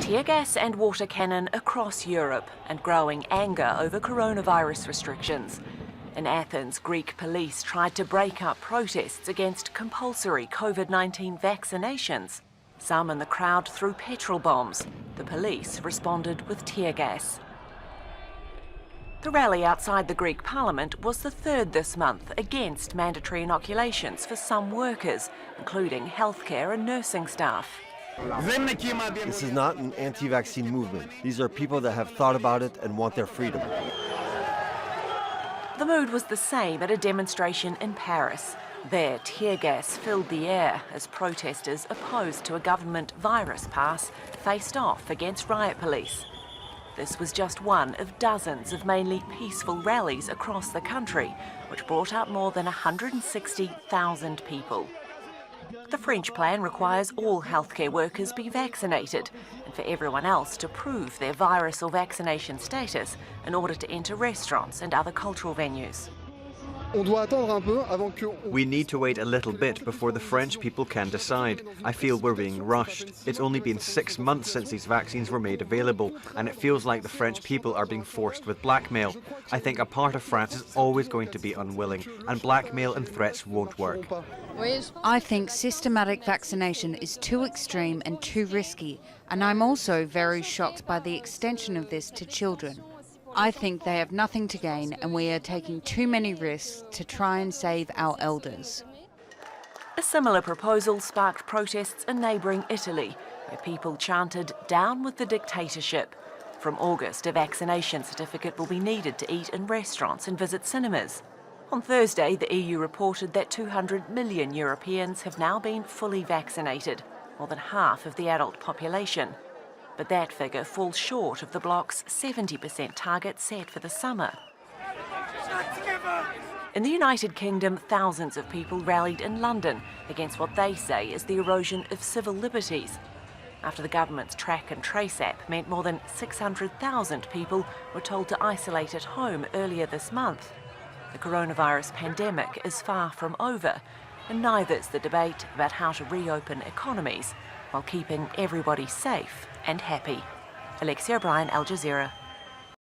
Tear gas and water cannon across Europe and growing anger over coronavirus restrictions. In Athens, Greek police tried to break up protests against compulsory COVID-19 vaccinations. Some in the crowd threw petrol bombs. The police responded with tear gas. The rally outside the Greek parliament was the third this month against mandatory inoculations for some workers, including healthcare and nursing staff. This is not an anti-vaccine movement. These are people that have thought about it and want their freedom. The mood was the same at a demonstration in Paris. There, tear gas filled the air as protesters opposed to a government virus pass faced off against riot police. This was just one of dozens of mainly peaceful rallies across the country, which brought out more than 160,000 people. The French plan requires all healthcare workers be vaccinated and for everyone else to prove their virus or vaccination status in order to enter restaurants and other cultural venues. We need to wait a little bit before the French people can decide. I feel we're being rushed. It's only been 6 months since these vaccines were made available, and it feels like the French people are being forced with blackmail. I think a part of France is always going to be unwilling, and blackmail and threats won't work. I think systematic vaccination is too extreme and too risky, and I'm also very shocked by the extension of this to children. I think they have nothing to gain and we are taking too many risks to try and save our elders. A similar proposal sparked protests in neighbouring Italy, where people chanted, "Down with the dictatorship." From August, a vaccination certificate will be needed to eat in restaurants and visit cinemas. On Thursday, the EU reported that 200 million Europeans have now been fully vaccinated, more than half of the adult population. But that figure falls short of the bloc's 70% target set for the summer. In the United Kingdom, thousands of people rallied in London against what they say is the erosion of civil liberties, after the government's track and trace app meant more than 600,000 people were told to isolate at home earlier this month. The coronavirus pandemic is far from over, and neither's the debate about how to reopen economies while keeping everybody safe and happy. Alexia O'Brien, Al Jazeera.